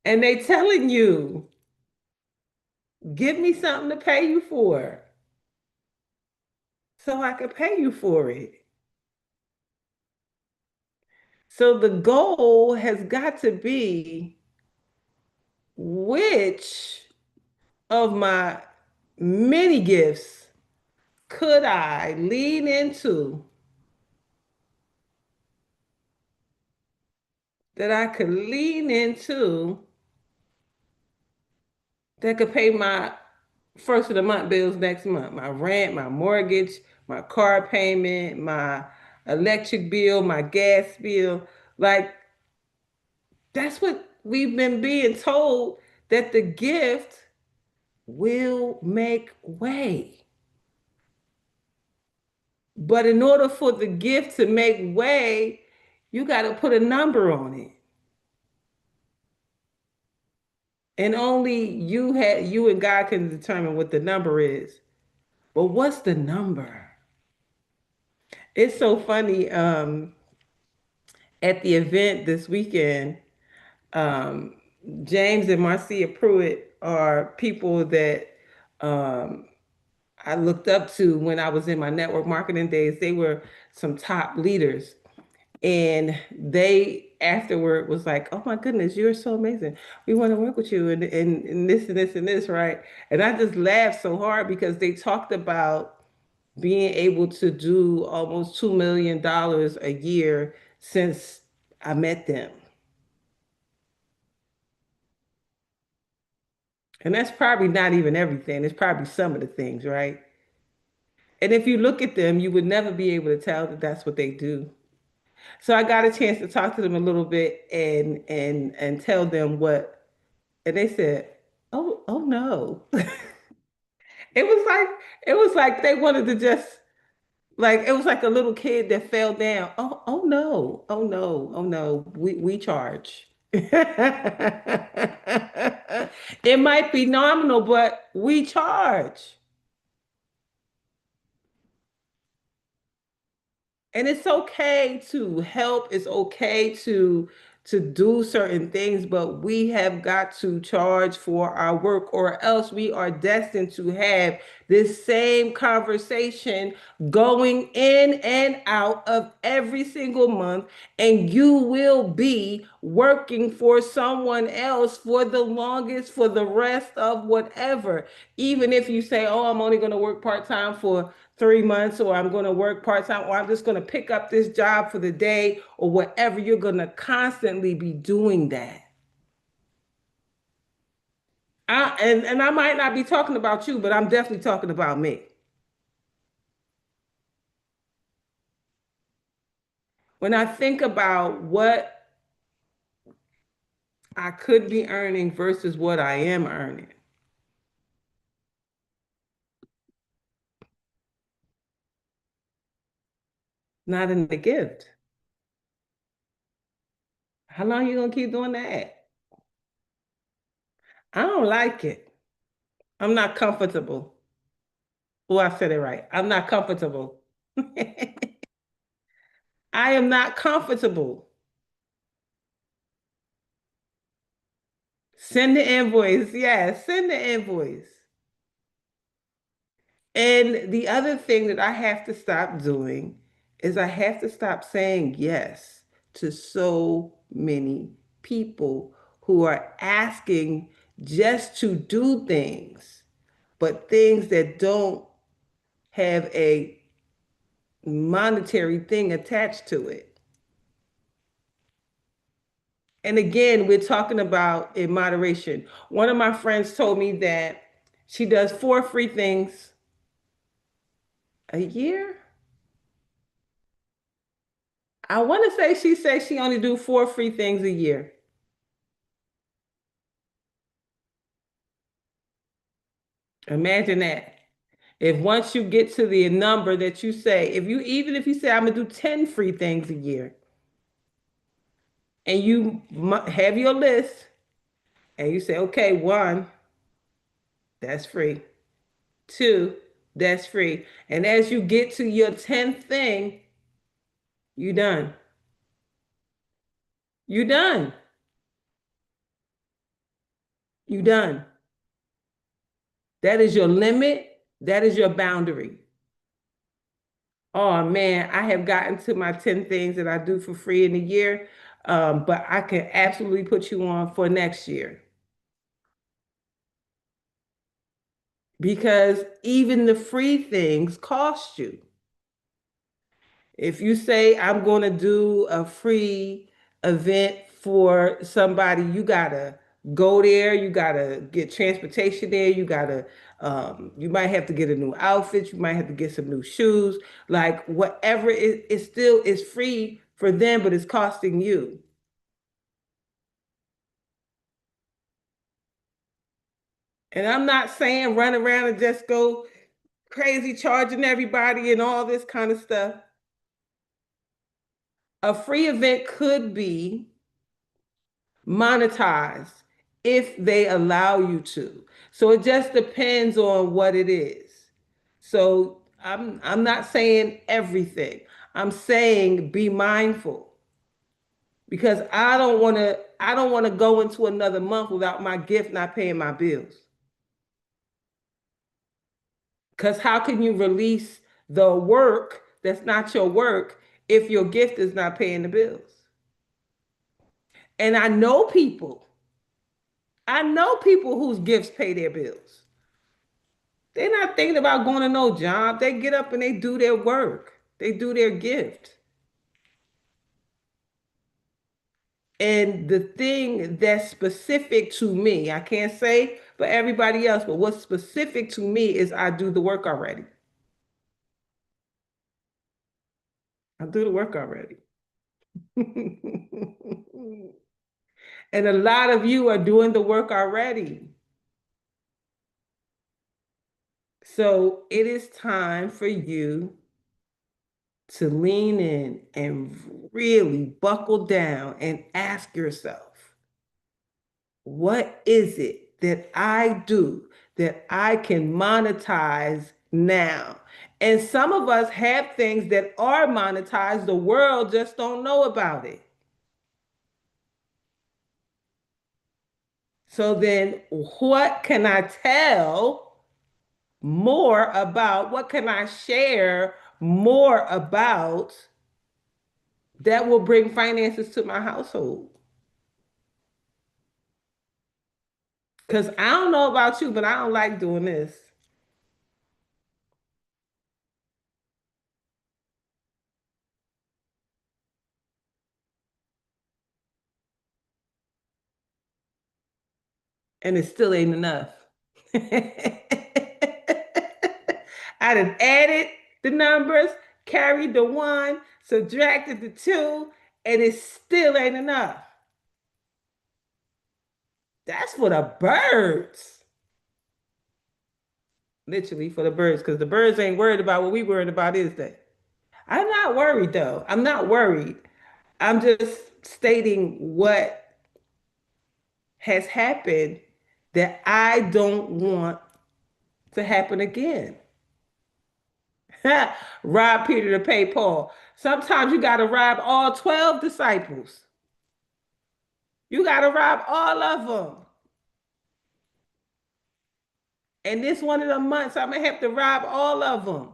And they telling you, give me something to pay you for so I can pay you for it. So the goal has got to be which of my many gifts could I lean into that I could lean into that could pay my first of the month bills next month, my rent, my mortgage, my car payment, my electric bill, my gas bill. Like that's what we've been being told that the gift will make way. But in order for the gift to make way, you got to put a number on it. And only you and God can determine what the number is. But what's the number? It's so funny. At the event this weekend, um, James and Marcia Pruitt are people that um, I looked up to when I was in my network marketing days. They were some top leaders. And they afterward was like, oh my goodness, you're so amazing. We want to work with you and this and this and this, right? And I just laughed so hard because they talked about being able to do almost $2 million a year since I met them. And that's probably not even everything. It's probably some of the things, right? And if you look at them, you would never be able to tell that that's what they do. So I got a chance to talk to them a little bit and tell them what, and they said, "Oh no." It was like it was like they wanted to just like it was like a little kid that fell down. Oh no. Oh no. Oh no. We charge. It might be nominal, but we charge. And it's okay to help, it's okay to do certain things, but we have got to charge for our work, or else we are destined to have this same conversation going in and out of every single month, and you will be working for someone else for the longest, for the rest of whatever. Even if you say, oh, I'm only going to work part-time for 3 months, or I'm going to work part time, or I'm just going to pick up this job for the day, or whatever, you're going to constantly be doing that. And I might not be talking about you, but I'm definitely talking about me. When I think about what I could be earning versus what I am earning, not in the gift. How long you gonna keep doing that? I don't like it. I'm not comfortable. Oh, I said it right. I'm not comfortable. I am not comfortable. Send the invoice. Yes, send the invoice. And the other thing that I have to stop doing is I have to stop saying yes to so many people who are asking just to do things, but things that don't have a monetary thing attached to it. And again, we're talking about in moderation. One of my friends told me that she does 4 free things a year. I want to say she says she only do 4 free things a year. Imagine that. If once you get to the number that you say, if you even if you say I'm gonna do 10 free things a year, and you have your list, and you say, okay, one, that's free. Two, that's free. And as you get to your 10th thing, you done. You done. You done. That is your limit. That is your boundary. Oh man, I have gotten to my 10 things that I do for free in a year. But I can absolutely put you on for next year because even the free things cost you. If you say I'm going to do a free event for somebody, you gotta go there. You gotta get transportation there. You might have to get a new outfit. You might have to get some new shoes. Like whatever, it still is free for them, but it's costing you. And I'm not saying run around and just go crazy charging everybody and all this kind of stuff. A free event could be monetized if they allow you to. So it just depends on what it is. So I'm not saying everything. I'm saying be mindful because I don't want to go into another month without my gift not paying my bills. Because how can you release the work that's not your work if your gift is not paying the bills? And I know people whose gifts pay their bills. They're not thinking about going to no job. They get up and they do their work. They do their gift. And the thing that's specific to me, I can't say for everybody else, but what's specific to me is I do the work already. I do the work already. And a lot of you are doing the work already. So it is time for you to lean in and really buckle down and ask yourself, what is it that I do that I can monetize now? And some of us have things that are monetized, the world just don't know about it. So then what can I tell more about? What can I share more about that will bring finances to my household? Because I don't know about you, but I don't like doing this. And it still ain't enough. I done added the numbers, carried the one, subtracted the two, and it still ain't enough. That's for the birds. Literally for the birds, because the birds ain't worried about what we worried about, is they? I'm not worried though. I'm not worried. I'm just stating what has happened that I don't want to happen again. Rob Peter to pay Paul. Sometimes you got to rob all 12 disciples. You got to rob all of them. And this one of the months, I'm gonna have to rob all of them.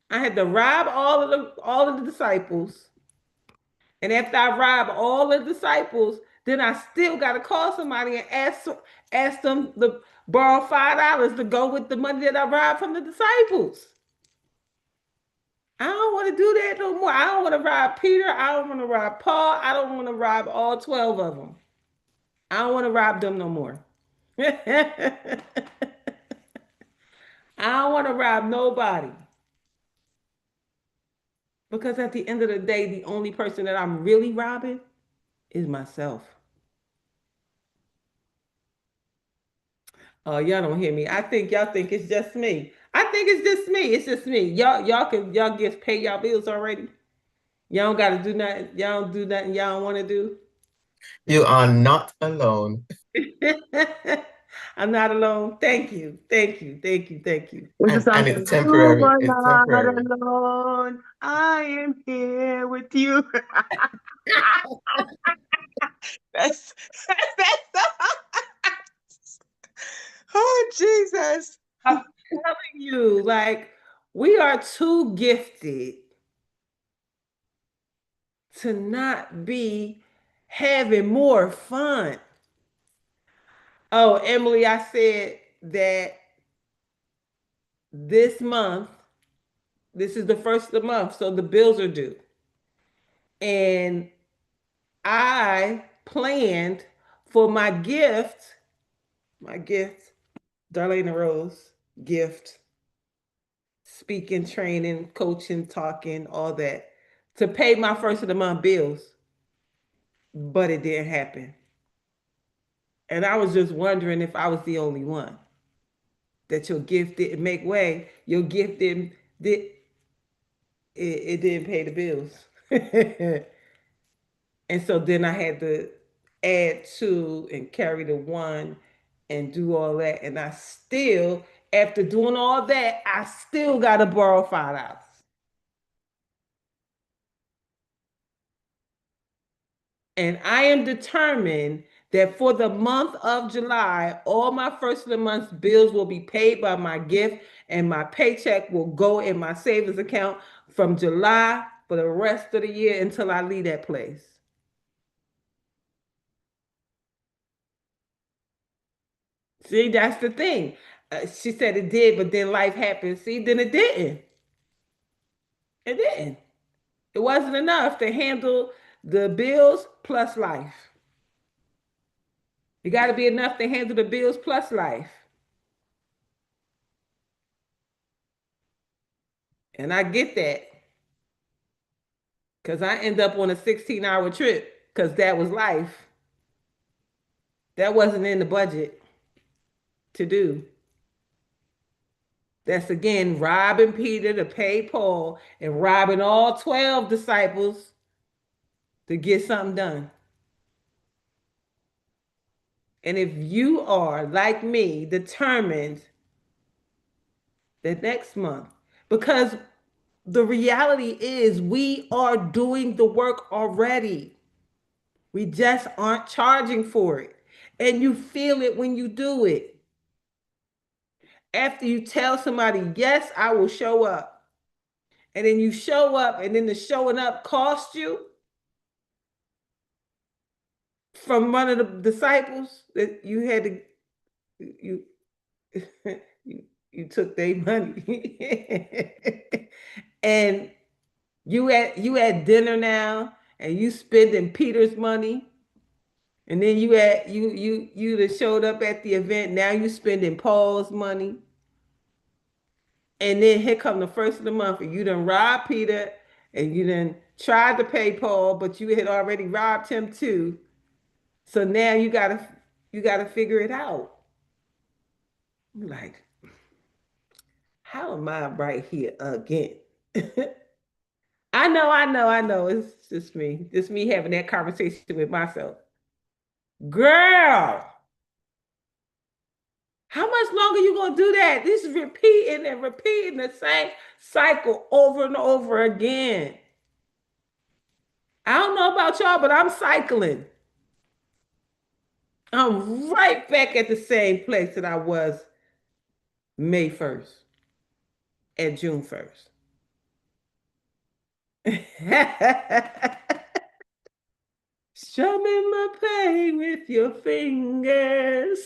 I had to rob all of the disciples. And after I rob all the disciples, then I still got to call somebody and ask them to borrow $5 to go with the money that I robbed from the disciples. I don't want to do that no more. I don't want to rob Peter. I don't want to rob Paul. I don't want to rob all 12 of them. I don't want to rob them no more. I don't want to rob nobody because at the end of the day, the only person that I'm really robbing is myself. Oh, y'all don't hear me. I think y'all think it's just me. I think it's just me. It's just me. Y'all get pay y'all bills already. Y'all don't gotta do nothing. Y'all don't do nothing y'all don't want to do. You are not alone. I'm not alone. Thank you. Thank you. Thank you. Thank you. What's the And song it's say? You temporary. are It's not temporary. alone. I am here with you. That's that's the song. Like, we are too gifted to not be having more fun. Oh, Emily, I said that this month, this is the first of the month, so the bills are due. And I planned for my gift, Darlaina Rose gift, speaking, training, coaching, talking, all that, to pay my first of the month bills, but it didn't happen. And I was just wondering if I was the only one that your gift didn't make way. Your gift did it didn't pay the bills. And so then I had to add two and carry the one and do all that. And I still, after doing all that, I still got to borrow $5. And I am determined that for the month of July, all my first of the month's bills will be paid by my gift, and my paycheck will go in my savings account from July for the rest of the year until I leave that place. See, that's the thing. She said it did, but then life happened. See, then it didn't. It didn't. It wasn't enough to handle the bills plus life. You got to be enough to handle the bills plus life. And I get that because I end up on a 16-hour trip because that was life. That wasn't in the budget to do. That's again robbing Peter to pay Paul and robbing all 12 disciples to get something done. And if you are, like me, determined that next month, because the reality is we are doing the work already. We just aren't charging for it. And you feel it when you do it. After you tell somebody, yes, I will show up. And then you show up, and then the showing up cost you from one of the disciples that you had to you you took their money. And you at dinner now and you spending Peter's money. And then you that showed up at the event. Now you spending Paul's money. And then here come the first of the month, and you done robbed Peter, and you done tried to pay Paul, but you had already robbed him too. So now you gotta figure it out. I'm like, how am I right here again? I know. It's just me. Just me having that conversation with myself. Girl, how much longer you gonna do that? This is repeating and repeating the same cycle over and over again. I don't know about y'all, but I'm cycling. I'm right back at the same place that I was May 1st and June 1st. Show me my pain with your fingers.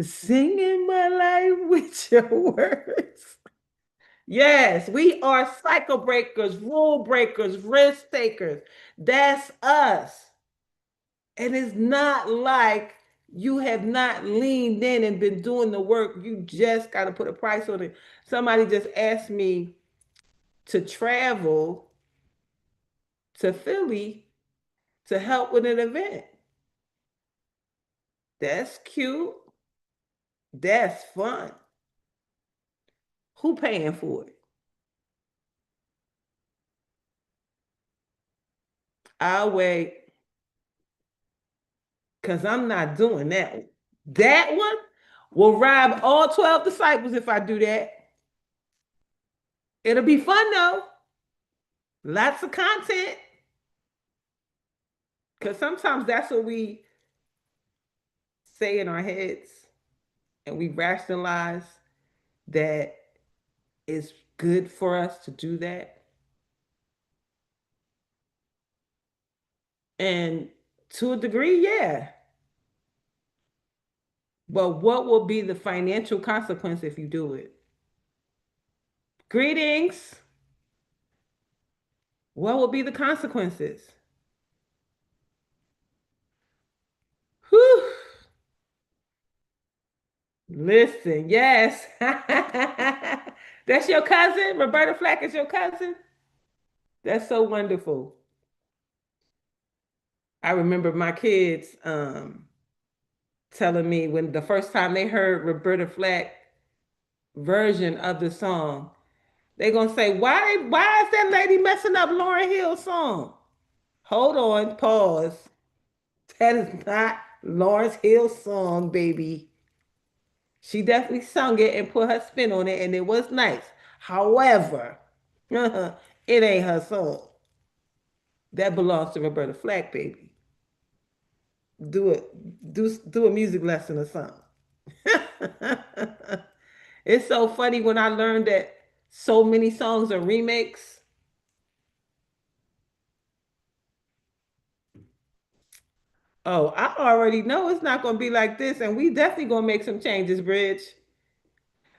Singing my life with your words. Yes, we are cycle breakers, rule breakers, risk takers. That's us. And it's not like you have not leaned in and been doing the work. You just got to put a price on it. Somebody just asked me to travel to Philly to help with an event. That's cute. That's fun. Who paying for it? I'll wait because I'm not doing that one. That one will rob all 12 disciples if I do that. It'll be fun though. Lots of content. Because sometimes that's what we say in our heads and we rationalize that it's good for us to do that. And to a degree, yeah. But what will be the financial consequence if you do it? Greetings. What will be the consequences? Whew. Listen, yes. That's your cousin? Roberta Flack is your cousin? That's so wonderful. I remember my kids telling me when the first time they heard Roberta Flack version of the song, they gonna say, why is that lady messing up Lauryn Hill's song? Hold on, pause. That is not Lawrence Hill's song, baby. She definitely sung it and put her spin on it, and it was nice. However, it ain't her song. That belongs to Roberta Flack, baby. Do it. Do a music lesson or something. It's so funny when I learned that so many songs are remakes. Oh, I already know it's not going to be like this, and we definitely going to make some changes, Bridge.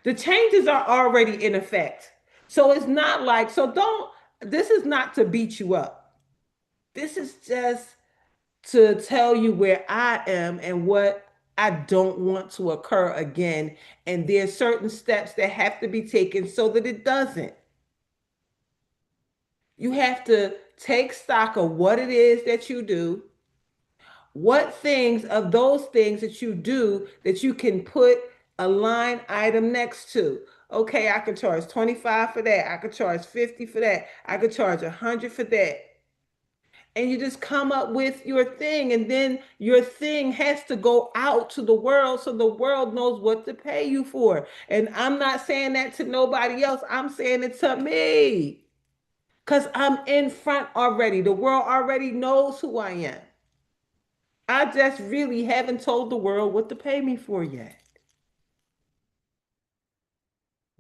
The changes are already in effect. So it's not like, so don't, this is not to beat you up. This is just to tell you where I am and what I don't want to occur again. And there's certain steps that have to be taken so that it doesn't. You have to take stock of what it is that you do, what things of those things that you do that you can put a line item next to. Okay, I can charge 25 for that. I could charge 50 for that. I could charge 100 for that. And you just come up with your thing, and then your thing has to go out to the world so the world knows what to pay you for. And I'm not saying that to nobody else. I'm saying it to me. Because I'm in front already. The world already knows who I am. I just really haven't told the world what to pay me for yet.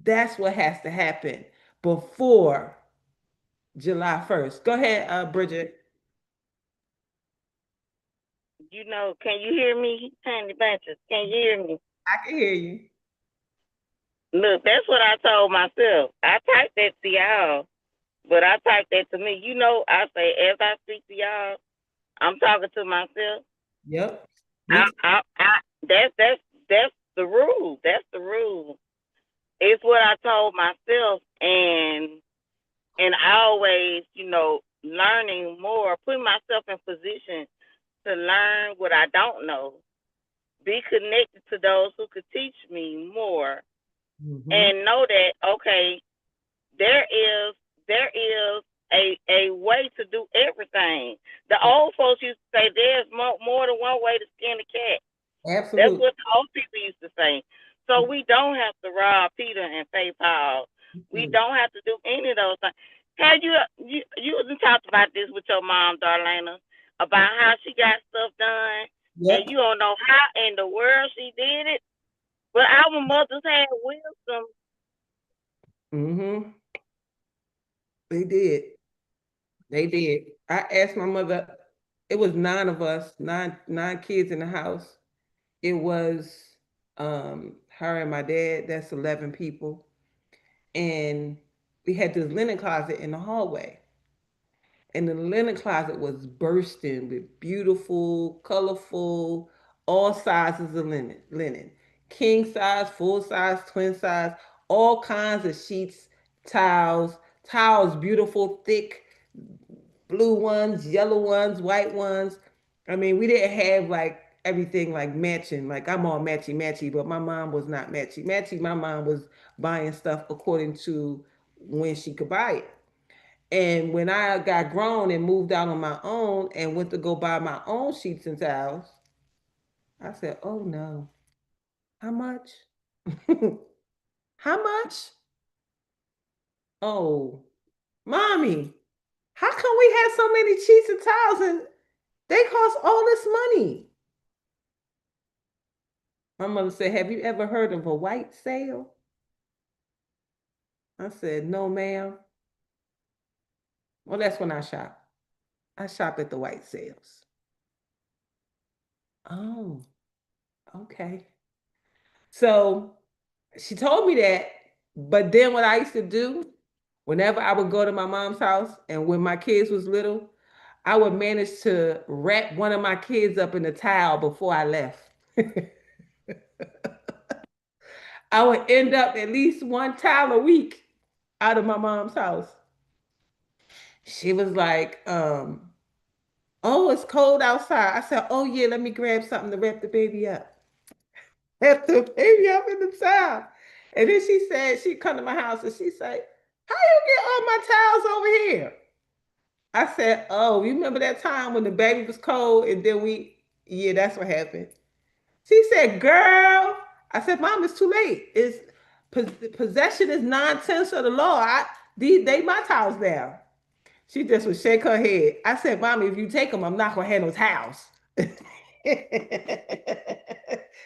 That's what has to happen before July 1st. Go ahead, Bridget. Can you hear me, Honey Bunches? Can you hear me? I can hear you. Look, that's what I told myself. I typed that to y'all, but I typed that to me. I say as I speak to y'all, I'm talking to myself. Yep. Me too. That's the rule. That's the rule. It's what I told myself, and I always, learning more, putting myself in position to learn what I don't know, be connected to those who could teach me more, Mm-hmm. and know that okay, there is a way to do everything. The old folks used to say there's more than one way to skin a cat. That's Absolutely. what the old people used to say. So we don't have to rob Peter and pay Paul. We don't have to do any of those things. Have you talked about this with your mom, Darlaina, about how she got stuff done, and Yep. you don't know how in the world she did it. But our mothers had wisdom. Mm-hmm. They did. They did. I asked my mother, it was nine of us, nine kids in the house. It was her and my dad, that's 11 people. And we had this linen closet in the hallway. And the linen closet was bursting with beautiful, colorful, all sizes of linen. King size, full size, twin size, all kinds of sheets, towels, beautiful, thick, blue ones, yellow ones, white ones. I mean, we didn't have like everything like matching. Like I'm all matchy matchy, but my mom was not matchy matchy. My mom was buying stuff according to when she could buy it. And when I got grown and moved out on my own and went to go buy my own sheets and towels, I said, "Oh no, how much? How much? Oh, mommy, how come we have so many sheets and towels and they cost all this money?" My mother said, "Have you ever heard of a white sale?" I said, no, ma'am. Well, that's when I shop. I shop at the white sales. Oh, okay. So she told me that, but then what I used to do, whenever I would go to my mom's house and when my kids was little, I would manage to wrap one of my kids up in a towel before I left. I would end up at least one towel a week out of my mom's house. She was like, oh, it's cold outside. I said, oh yeah, let me grab something to wrap the baby up. Wrap the baby up in the towel. And then she said, she'd come to my house and she said, how you get all my towels over here? I said, oh, you remember that time when the baby was cold and then yeah, that's what happened. She said, girl, I said, Mom, it's too late. Possession is 9/10 of the law. They my towels now. She just would shake her head. I said, Mommy, if you take them, I'm not gonna have no towels.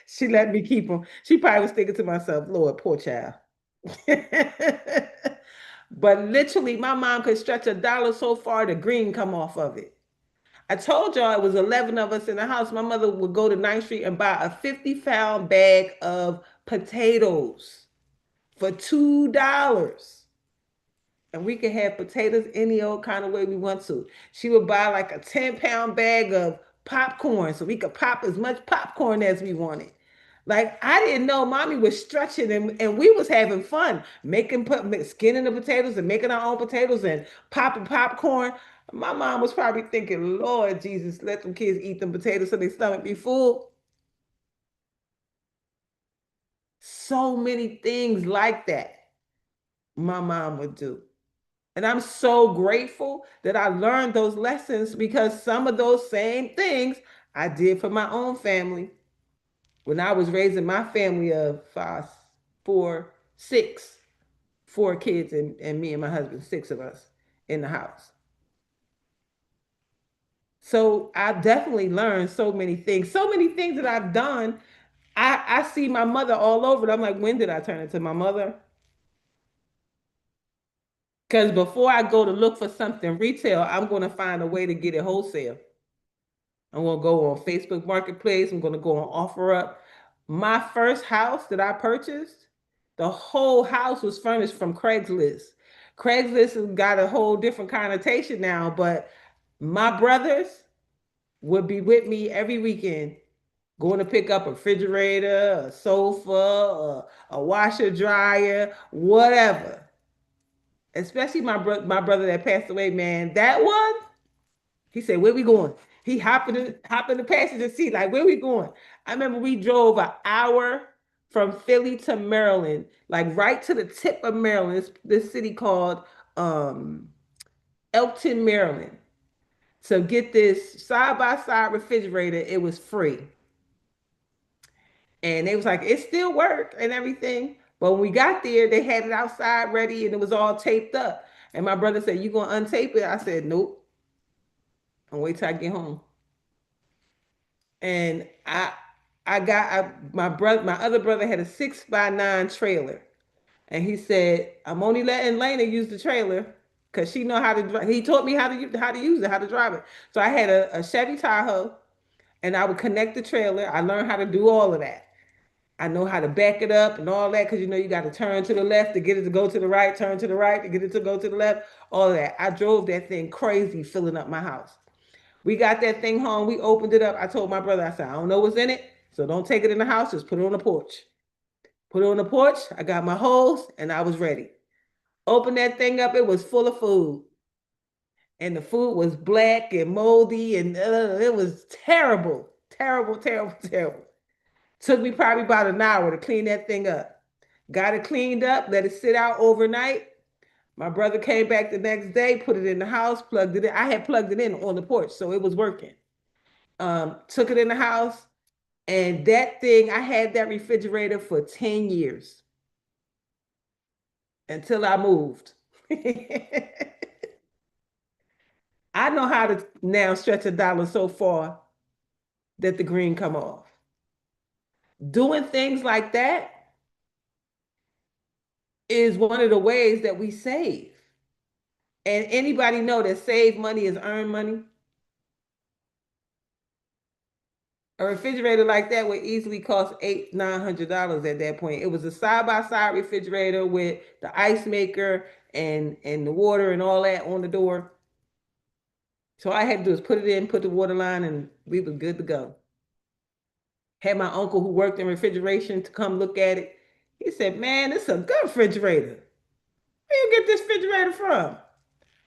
She let me keep them. She probably was thinking to myself, Lord, poor child. But literally, my mom could stretch a dollar so far the green come off of it. I told y'all it was 11 of us in the house. My mother would go to Ninth Street and buy a 50-pound bag of potatoes for $2. And we could have potatoes any old kind of way we want to. She would buy like a 10-pound bag of popcorn so we could pop as much popcorn as we wanted. Like I didn't know mommy was stretching and we was having fun making skinning the potatoes and making our own potatoes and popping popcorn. My mom was probably thinking, Lord Jesus, let them kids eat them potatoes so their stomach be full. So many things like that my mom would do. And I'm so grateful that I learned those lessons because some of those same things I did for my own family when I was raising my family of five, four, six, four kids, and me and my husband, six of us in the house. So I definitely learned so many things that I've done. I see my mother all over it. I'm like, when did I turn into my mother? Because before I go to look for something retail, I'm going to find a way to get it wholesale. I'm gonna go on Facebook Marketplace. I'm gonna go on OfferUp. My first house that I purchased, the whole house was furnished from Craigslist. Craigslist has got a whole different connotation now, but my brothers would be with me every weekend, going to pick up a refrigerator, a sofa, a washer dryer, whatever. Especially my brother that passed away, man. That one, he said, "Where we going?" He hop in the passenger seat, like, "Where we going?" I remember we drove an hour from Philly to Maryland, like right to the tip of Maryland. This city called um, Elkton, Maryland. So get this side by side refrigerator. It was free, and they was like, "It still worked and everything." But when we got there, they had it outside ready, and it was all taped up. And my brother said, "You gonna untape it?" I said, "Nope. I'll wait till I get home." And my other brother had a 6x9 trailer, and he said, "I'm only letting Lena use the trailer because she know how to drive." He taught me how to use it, how to drive it. So I had a Chevy Tahoe, and I would connect the trailer. I learned how to do all of that. I know how to back it up and all that because you got to turn to the left to get it to go to the right, turn to the right to get it to go to the left, all of that. I drove that thing crazy filling up my house. We got that thing home. We opened it up. I told my brother, I said, I don't know what's in it. So don't take it in the house. Just put it on the porch. Put it on the porch. I got my hose and I was ready. Opened that thing up. It was full of food. And the food was black and moldy. And it was terrible. Terrible, terrible, terrible. Took me probably about an hour to clean that thing up. Got it cleaned up, let it sit out overnight. My brother came back the next day, put it in the house, plugged it in. I had plugged it in on the porch, so it was working. Took it in the house, and that thing, I had that refrigerator for 10 years until I moved. I know how to now stretch a dollar so far that the green come off. Doing things like that, is one of the ways that we save. And anybody know that save money is earn money? A refrigerator like that would easily cost eight, $900 at that point. It was a side by side refrigerator with the ice maker and the water and all that on the door. So all I had to do is put it in, put the water line, and we was good to go. Had my uncle who worked in refrigeration to come look at it. He said, "Man, it's a good refrigerator. Where you get this refrigerator from?"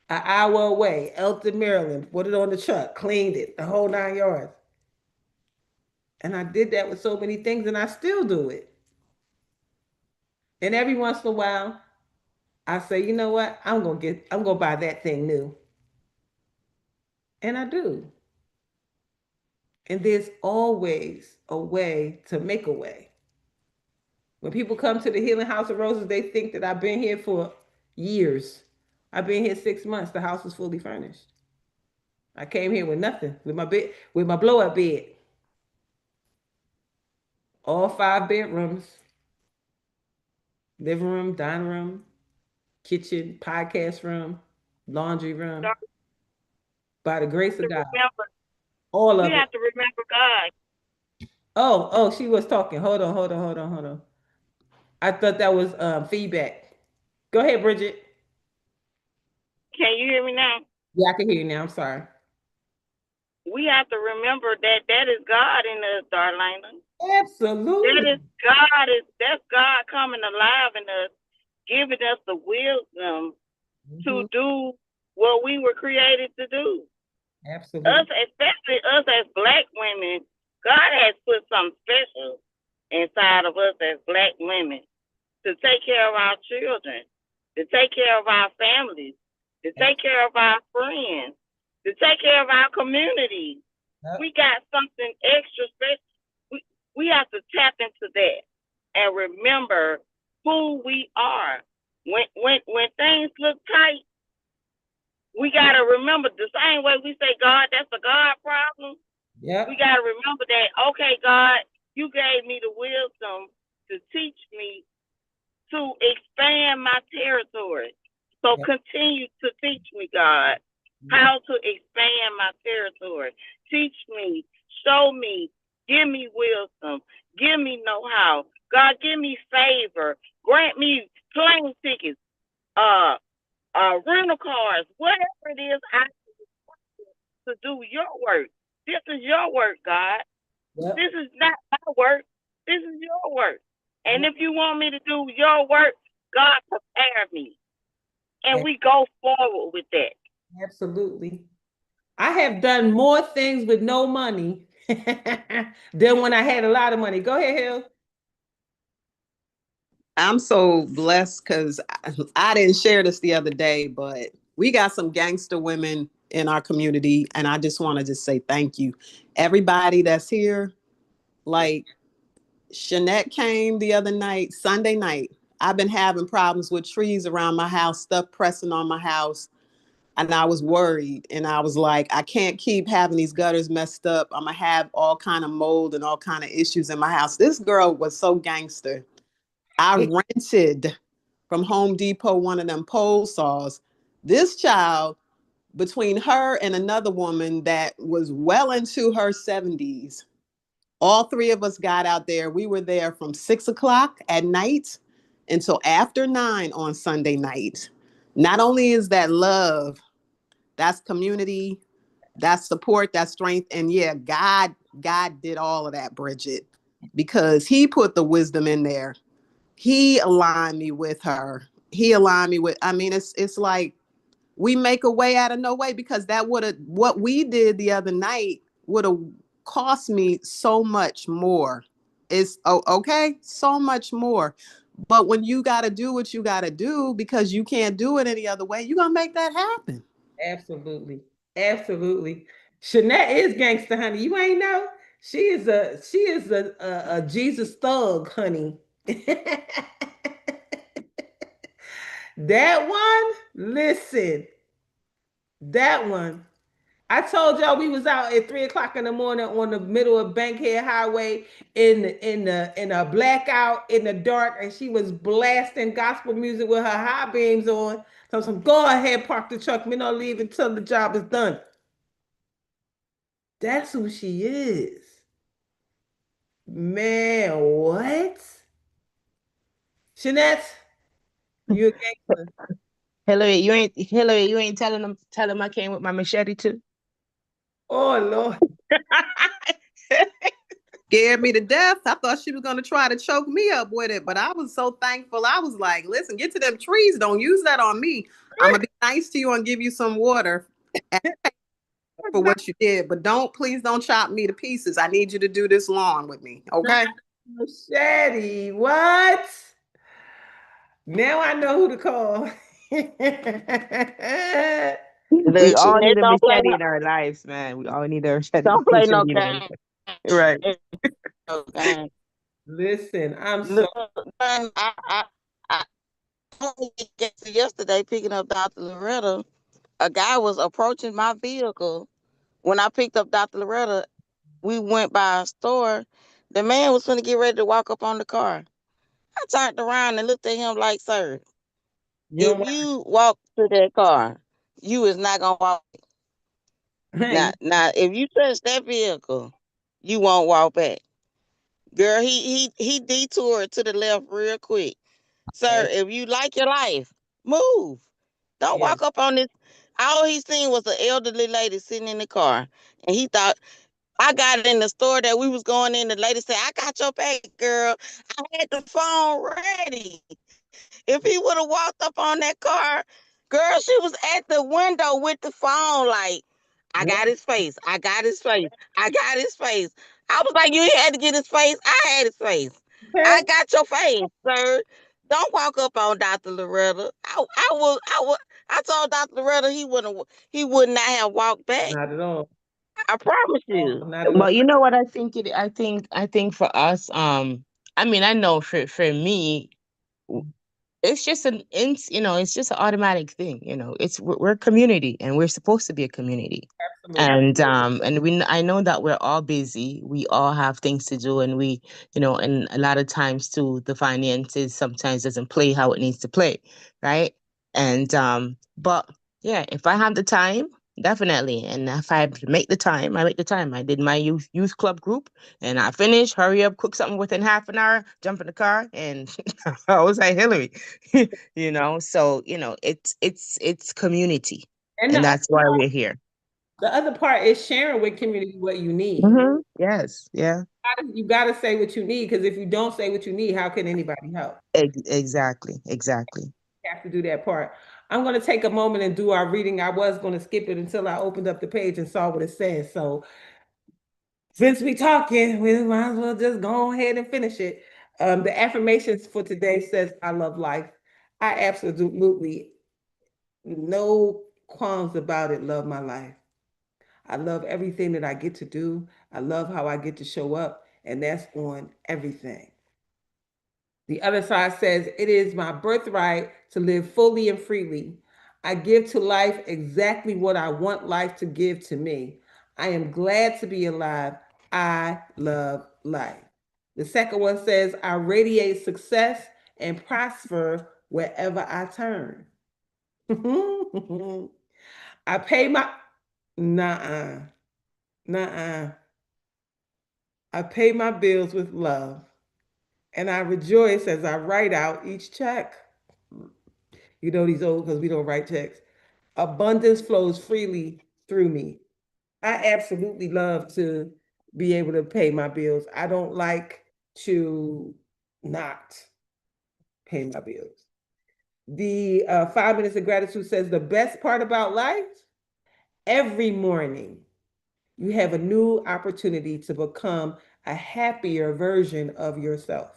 An hour away, Elton, Maryland. Put it on the truck, cleaned it, the whole 9 yards. And I did that with so many things, and I still do it. And every once in a while, I say, you know what? I'm gonna buy that thing new. And I do. And there's always a way to make a way. When people come to the Healing House of Roses, they think that I've been here for years. I've been here 6 months. The house was fully furnished. I came here with nothing, with my bed, with my blow up bed, all 5 bedrooms, living room, dining room, kitchen, podcast room, laundry room. By the grace of To God, remember, all we of it. have to remember God. Oh, she was talking. Hold on. I thought that was feedback. Go ahead, Bridget. Can you hear me now? Yeah, I can hear you now. I'm sorry. We have to remember that that is God in us, Darlaina. That Absolutely. is God. That's God coming alive in us, giving us the wisdom to Mhm. do what we were created to do. Us, Absolutely. especially us as Black women, God has put something special inside of us as Black women to take care of our children, to take care of our families, to take care of our friends, to take care of our communities. Yep. We got something extra special. We have to tap into that and remember who we are. When things look tight, we gotta remember the same way we say God, that's a God problem. We Yep. gotta remember that, okay, God, you gave me the wisdom to teach me to expand my territory. So Yep. continue to teach me, God, Mhm. how to expand my territory. Teach me, show me, give me wisdom, give me know-how. God, give me favor. Grant me plane tickets, uh, rental cars, whatever it is I to do your work. This is your work, God. Yep. This is not my work. This is your work. And Yep. if you want me to do your work, God prepare me. And Yep. we go forward with that. Absolutely. I have done more things with no money than when I had a lot of money. Go ahead, Hill. I'm so blessed because I didn't share this the other day, but we got some gangster women in our community. And I just want to just say thank you. Everybody that's here, like Shanette came the other night, Sunday night. I've been having problems with trees around my house, stuff pressing on my house. And I was worried. And I was like, I can't keep having these gutters messed up. I'm going to have all kind of mold and all kind of issues in my house. This girl was so gangster. I rented from Home Depot one of them pole saws. This child, between her and another woman that was well into her 70s, all three of us got out there. We were there from 6 o'clock at night until after 9 on Sunday night. Not only is that love, that's community, that's support, that's strength. And yeah, God did all of that, Bridget, because he put the wisdom in there. He aligned me with her. He aligned me with, I mean, it's like we make a way out of no way, because that would have, what we did the other night would have cost me so much more. It's okay, so much more. But when you got to do what you got to do because you can't do it any other way, you're going to make that happen. Absolutely. Absolutely. Shanette is gangster, honey. You ain't know? She is a Jesus thug, honey. That one, listen, that one. I told y'all we was out at 3 o'clock in the morning on the middle of Bankhead Highway in a blackout in the dark, and she was blasting gospel music with her high beams on. So some go ahead, park the truck. Me not leave until the job is done. That's who she is. Man, what? Jeanette, you a gangster. Hillary, you ain't tell him I came with my machete too. Oh Lord. Scared me to death. I thought she was going to try to choke me up with it, but I was so thankful. I was like, listen, get to them trees. Don't use that on me. I'm going to be nice to you and give you some water for what you did, but please don't chop me to pieces. I need you to do this lawn with me. Okay. Machete. What? Now I know who to call. We Listen, all they need a don't play machete no, in our lives, man. We all need a machete, don't play no machete in our game. lives. Right. No game. Listen, I'm so Look, I yesterday picking up Dr. Loretta. A guy was approaching my vehicle. When I picked up Dr. Loretta, we went by a store. The man was going to get ready to walk up on the car. I turned around and looked at him like, sir, you if don't you walk to that car, you is not gonna walk. Now, want now, if you touch that vehicle, you won't walk back. Girl, he detoured to the left real quick. Sir, if you like your life, move. Don't yeah. walk up on this. All he seen was an elderly lady sitting in the car, and he thought I got it in the store that we was going in. The lady said, "I got your bag, girl. I had the phone ready." If he would have walked up on that car, girl, she was at the window with the phone, like, I got his face. I got his face. I got his face. I was like, you had to get his face. I had his face. I Okay. got your face, sir. Don't walk up on Dr. Loretta. I told Dr. Loretta he would not have walked back. Not at all. I promise you. Not at all. But you know what I think I think for us, I mean, I know for me, it's just it's just an automatic thing. We're a community, and we're supposed to be a community. Absolutely. And I know that we're all busy. We all have things to do, and and a lot of times too, the finances sometimes doesn't play how it needs to play, right? And but yeah, if I have the time, definitely. And if I make the time, I make the time. I did my youth club group, and I finished, hurry up, cook something within half an hour, jump in the car, and I was like Hillary. So it's community, And and that's why we're here. the other part is sharing with community what you need. Yes, yeah, You gotta say what you need because if you don't say what you need, how can anybody help? exactly, exactly. You have to do that part. I'm going to take a moment and do our reading. I was going to skip it until I opened up the page and saw what it says. So since we talking, we might as well just go ahead and finish it. The affirmations for today says, "I love life." I absolutely, no qualms about it, love my life. I love everything that I get to do. I love how I get to show up, and that's on everything. The other side says, "It is my birthright to live fully and freely. I give to life exactly what I want life to give to me. I am glad to be alive. I love life." The second one says, "I radiate success and prosper wherever I turn." I pay my, nah, nah. I pay my bills with love, and I rejoice as I write out each check. You know these old because we don't write checks. Abundance flows freely through me. I absolutely love to be able to pay my bills. I don't like to not pay my bills. The 5 minutes of gratitude says the best part about life, every morning you have a new opportunity to become a happier version of yourself.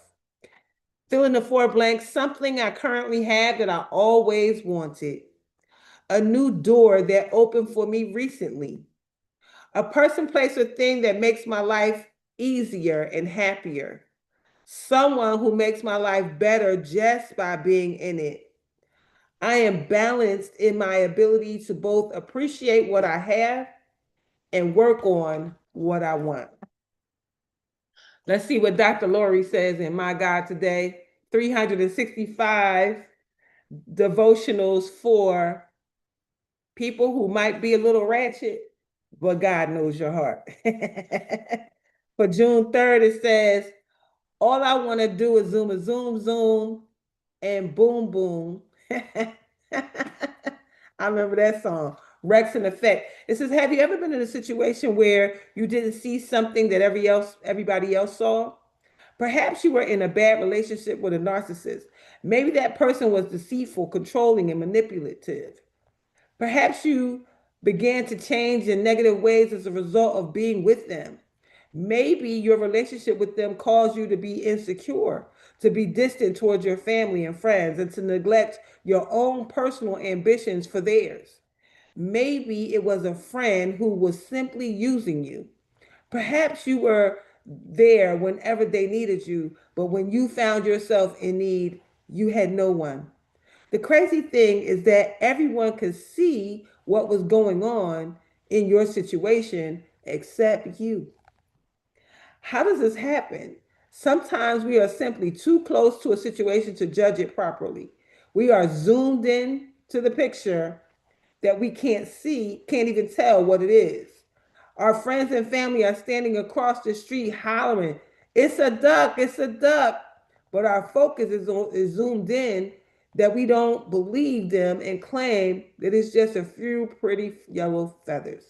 Fill in the four blanks, something I currently have that I always wanted. A new door that opened for me recently. A person, place, or thing that makes my life easier and happier. Someone who makes my life better just by being in it. I am balanced in my ability to both appreciate what I have and work on what I want. Let's see what Dr. Lori says in My God Today. 365 devotionals for people who might be a little ratchet, but God knows your heart. For June 3rd, it says, all I want to do is zoom a zoom, zoom, and boom, boom. I remember that song, Rex and Effect. It says, have you ever been in a situation where you didn't see something that everybody else saw? Perhaps you were in a bad relationship with a narcissist. Maybe that person was deceitful, controlling, and manipulative. Perhaps you began to change in negative ways as a result of being with them. Maybe your relationship with them caused you to be insecure, to be distant towards your family and friends, and to neglect your own personal ambitions for theirs. Maybe it was a friend who was simply using you. Perhaps you were there whenever they needed you, but when you found yourself in need, you had no one. The crazy thing is that everyone could see what was going on in your situation except you. How does this happen? Sometimes we are simply too close to a situation to judge it properly. We are zoomed in to the picture that we can't see, can't even tell what it is. Our friends and family are standing across the street hollering, it's a duck, it's a duck. But our focus is zoomed in that we don't believe them and claim that it's just a few pretty yellow feathers.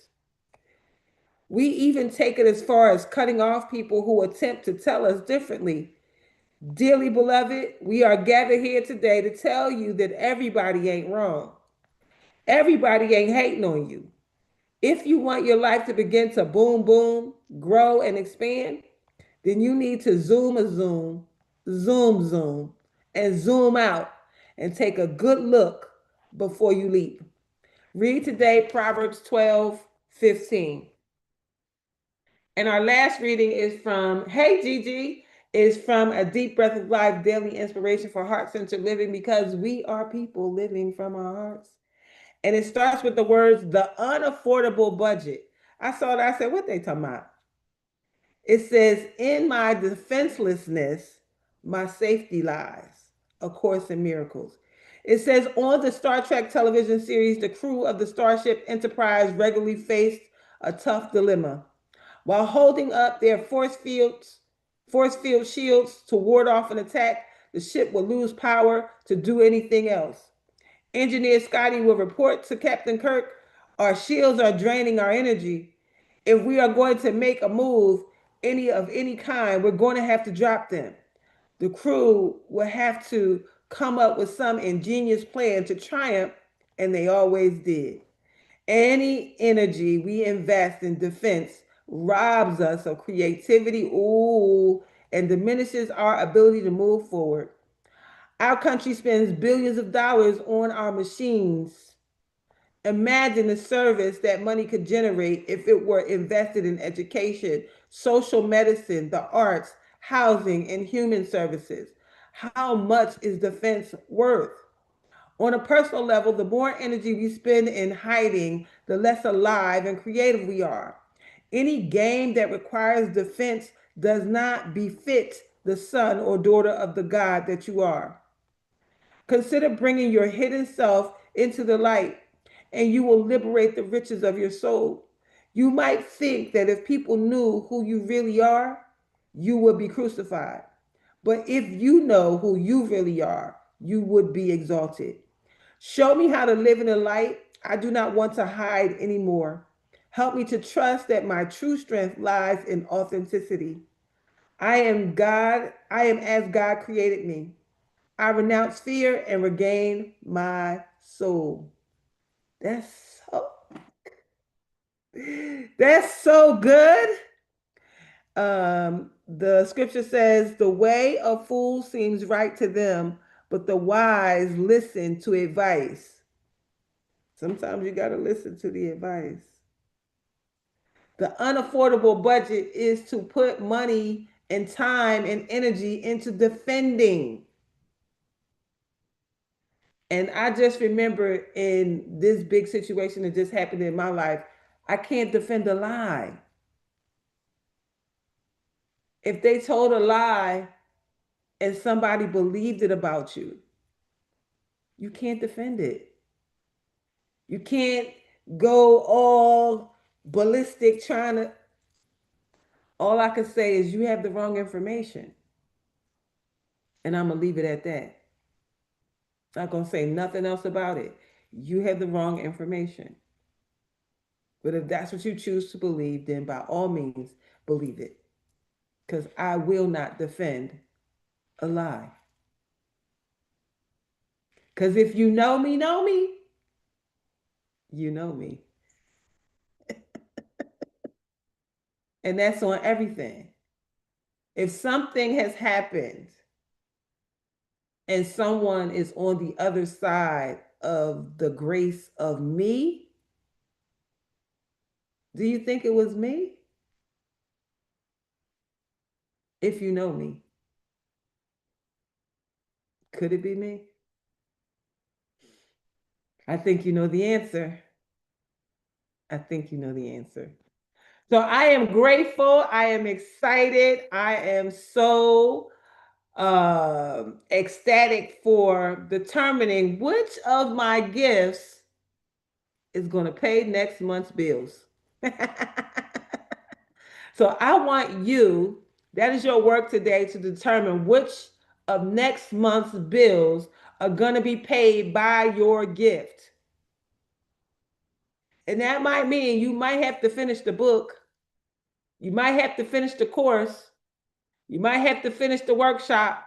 We even take it as far as cutting off people who attempt to tell us differently. Dearly beloved, we are gathered here today to tell you that everybody ain't wrong. Everybody ain't hating on you. If you want your life to begin to boom, boom, grow, and expand, then you need to zoom a zoom, zoom, zoom, and zoom out and take a good look before you leap. Read today Proverbs 12:15. And our last reading is from, hey Gigi, is from A Deep Breath of Life Daily Inspiration for Heart Centered Living, because we are people living from our hearts. And it starts with the words, the unaffordable budget. I saw that, I said, what they talking about? It says, in my defenselessness, my safety lies. A Course in Miracles. It says, on the Star Trek television series, the crew of the Starship Enterprise regularly faced a tough dilemma. While holding up their force field shields to ward off an attack, the ship would lose power to do anything else. Engineer Scotty will report to Captain Kirk, our shields are draining our energy. If we are going to make a move any kind, we're going to have to drop them. The crew will have to come up with some ingenious plan to triumph, and they always did. Any energy we invest in defense robs us of creativity, ooh, and diminishes our ability to move forward. Our country spends billions of dollars on our machines. Imagine the service that money could generate if it were invested in education, social medicine, the arts, housing, and human services. How much is defense worth? On a personal level, the more energy we spend in hiding, the less alive and creative we are. Any game that requires defense does not befit the son or daughter of the God that you are. Consider bringing your hidden self into the light, and you will liberate the riches of your soul. You might think that if people knew who you really are, you would be crucified. But if you know who you really are, you would be exalted. Show me how to live in the light. I do not want to hide anymore. Help me to trust that my true strength lies in authenticity. I am God. I am as God created me. I renounce fear and regain my soul. That's so that's so good. The scripture says, the way of fools seems right to them, but the wise listen to advice. Sometimes you got to listen to the advice. The unaffordable budget is to put money and time and energy into defending. And I just remember in this big situation that just happened in my life, I can't defend a lie. If they told a lie and somebody believed it about you, you can't defend it. You can't go all ballistic trying to. All I can say is you have the wrong information. And I'm going to leave it at that. Not going to say nothing else about it. You have the wrong information. But if that's what you choose to believe, then by all means, believe it. Because I will not defend a lie. Because if you know me, you know me. And that's on everything. If something has happened and someone is on the other side of the grace of me, do you think it was me? If you know me, could it be me? I think you know the answer. I think you know the answer. So I am grateful. I am excited. I am so ecstatic for determining which of my gifts is going to pay next month's bills. So I want you, that is your work today, to determine which of next month's bills are going to be paid by your gift. And that might mean you might have to finish the book. You might have to finish the course. You might have to finish the workshop.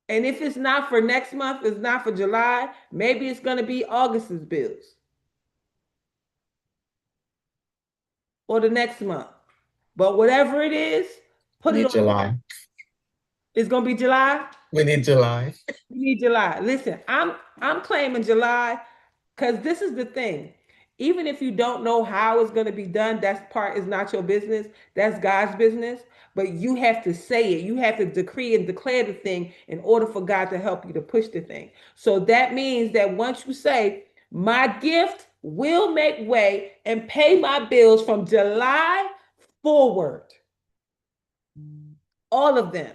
And if it's not for next month, it's not for July, maybe it's going to be August's bills or the next month. But whatever it is, We put it need on. July. It's going to be July. We need July. We need July. Listen, I'm claiming July because this is the thing. Even if you don't know how it's going to be done, that part is not your business. That's God's business. But you have to say it. You have to decree and declare the thing in order for God to help you to push the thing. So that means that once you say, my gift will make way and pay my bills from July forward, all of them,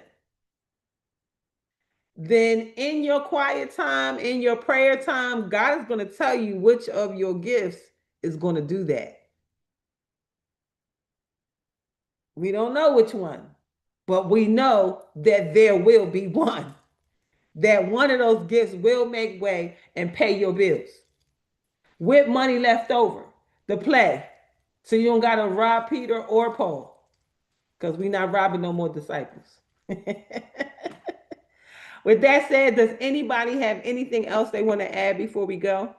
then in your quiet time, in your prayer time, God is going to tell you which of your gifts is going to do that. We don't know which one, but we know that there will be one. That one of those gifts will make way and pay your bills with money left over to play. So you don't got to rob Peter or Paul because we're not robbing no more disciples. With that said, does anybody have anything else they want to add before we go?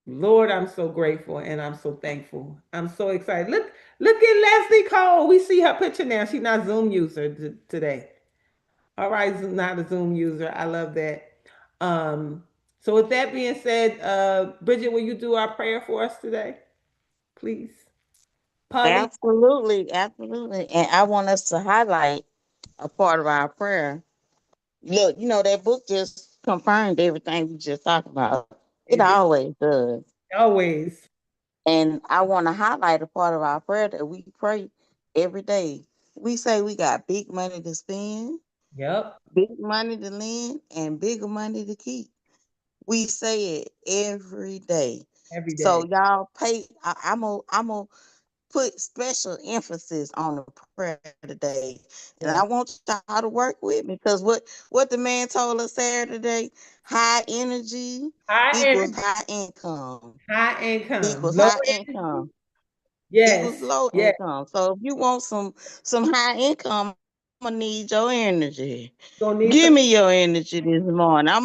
Lord, I'm so grateful and I'm so thankful. I'm so excited. Look at Leslie Cole. We see her picture now. She's not Zoom user today. All right, not a Zoom user. I love that. Um, so with that being said, Bridget, will you do our prayer for us today, please? Polly. Absolutely, absolutely. And I want us to highlight a part of our prayer. Look, that book just confirmed everything we just talked about. It It did. always does. Always. And I want to highlight a part of our prayer that we pray every day. We say we got big money to spend, Yep. big money to lend, and bigger money to keep. We say it every day. Every So day. y'all pay. I'm gonna put special emphasis on the prayer today, and I Yes. want y'all to work with me because what the man told us Saturday: high energy High equals energy, high income high income, equals low high energy. income equals Yes. low Yes. income. So if you want some high income, I'm gonna need your energy. Gonna need some. Give me your energy this morning. I'm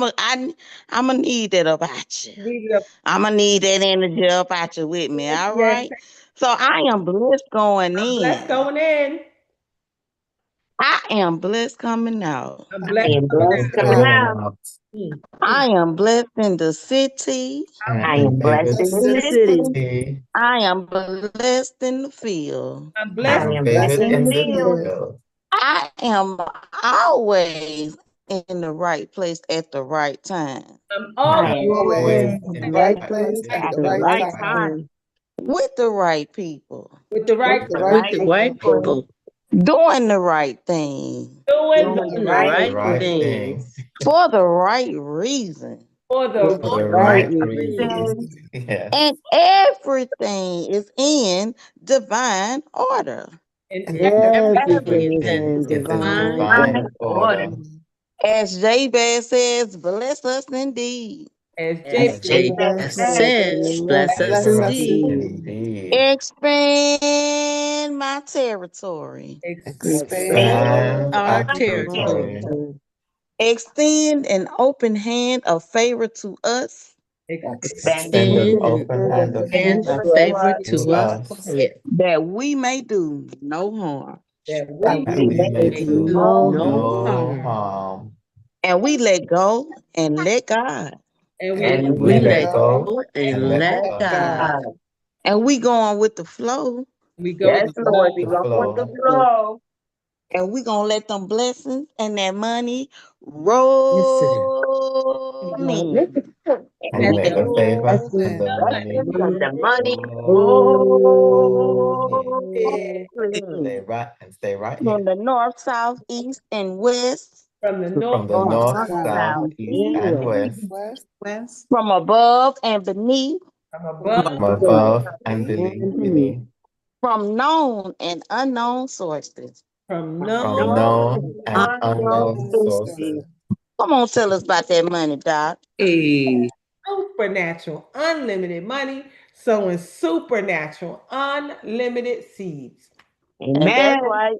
gonna need that about you. Need it up. I'm gonna need that energy up out you with me. All Yes. right. So I am blessed going I'm blessed in. going in. I am blessed coming out. I'm I blessed am coming blessed Blessed out. coming coming out. out. Mm. I am blessed in the city. I I am am blessed favored in I'm the blessed. in the city. city. I am blessed in the field. I'm I I blessed am am blessed favored in in the in the the field. field. field. I am always in the right place at the right time. I'm I'm always always Always in in the the right right place place Place at at at the the the right right right time. time time with the right people, with the with right the The people, right right With the people, right people, people, doing the right thing doing the doing the doing right doing the right right thing thing things for the right reason. for the for with for the the the right right right right reason. reason. reason. Yes. And everything is in divine order. and And Everything is everything Everything in is in is in divine divine divine order. order. order. As Jabez says, bless us indeed. as As JP As Jabez Jabez said, said, says, bless bless us us Bless us indeed. indeed. indeed. Expand my territory. Expand Expand Expand our our our territory. territory. territory. Extend an open hand of favor to us Extend Extend an an Extend open an hand open of hand hand favor of of favor favor to to to us us us quiet, that we may do no harm. that that we that we we that we may may do do do no no harm. no harm. harm. And we let go and let God. and we And And we we And let let go go and and let let God. God. God. And we going with the flow. we go with Yes, the Lord, flow. we The go with the flow. flow. And we gonna let them blessings and that money Listen. roll in. And Let let the the favor and Blessings the money Blessings and the money roll in. rolling Stay right From here. the north, south, east, and west, from the north, From the north, north, north, south, south, south, east, east, east, and west, west. west, from above and beneath, from from above From above above and and beneath, beneath. from known and unknown sources. from from known From known known and and unknown unknown unknown sources. sources. sources. Come on, tell us about that money, Doc. Hey, supernatural, unlimited money, sowing supernatural, unlimited seeds. And that's Amen. right,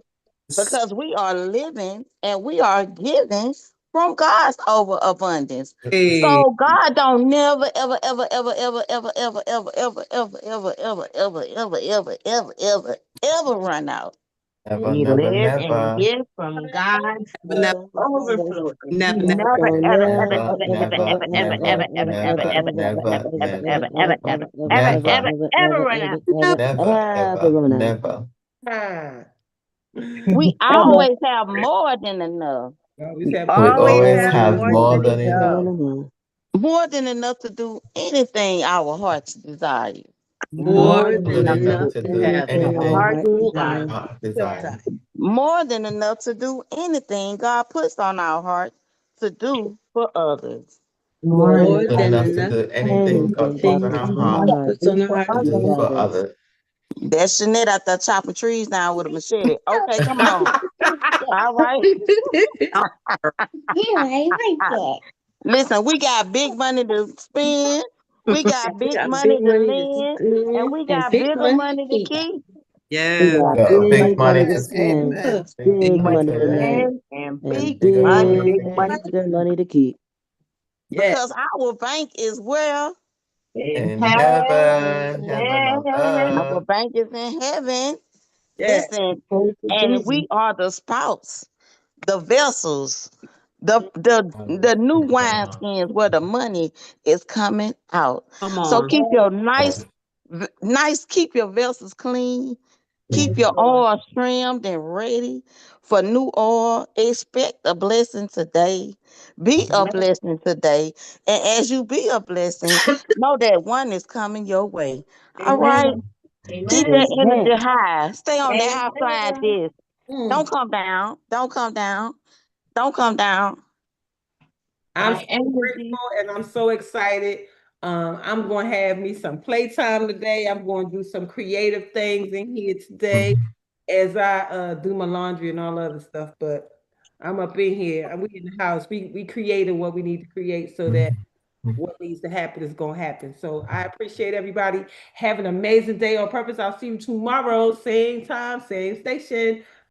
because we are living and we are giving from God's overabundance. hey, So God don't never ever ever ever ever ever ever ever ever ever ever ever ever ever ever ever ever ever run out. Never, We never, live and never, give from God's Never, overflow. never, He never, never, never, ever, never, ever, never, ever, ever, never, ever, ever, never, ever, ever, ever, never, ever, never, ever, never, ever, ever, never, ever, ever, never, ever, ever run out. never, ever, never. Ah, We Come on. always have more than enough. we always We have We more. always always have have more more than than enough. enough. More than enough to do anything our hearts desire. More more More than than than Good enough to enough enough do to to do have anything our anything heart our our desires. heart desire. desires. More than enough to do anything God puts on our hearts to do for others. More than More Good enough than enough to to enough do anything God puts on things our God heart puts do on our for heart to to do do others. for for others. others. That's Jeanette out there chopping trees down with a machete. Okay, come on. All right. Yeah, I like that. Listen, we got big money to spend. We got We big got money big to money to lend, and spend we and got big bigger money money to to keep. keep. We Yes. got Got big big money money to to spend, spend, Amen. big big Big money money money to to to lend, lend, lend, and and big bigger money money big to to money keep. keep. Money to keep. yes. Because our bank is where in In heaven, heaven on heaven. our earth. bank is in heaven. Yes. Listen, Praise the and Jesus. we are the spouts, the vessels, the new Hallelujah. wineskins where the money is coming out. Come So on. keep your Yes. keep your vessels clean. Yes, Keep your Lord. oil trimmed and ready for new oil. Expect a blessing today. Be a Amen. blessing today. And as you be a blessing, know that one is coming your way. All right. Amen. Keep Amen. that Amen. energy high. Stay on that high flying Amen. disc. Mm. Don't come down. Don't come down. Don't come down. I'm My so energy. grateful and I'm so excited. I'm going to have me some playtime today. I'm going to do some creative things in here today as I do my laundry and all other stuff. But I'm up in here and we in the house. We created what we need to create so that what needs to happen is going to happen. So I appreciate everybody. Have an amazing day on purpose. I'll see you tomorrow, same time, same station.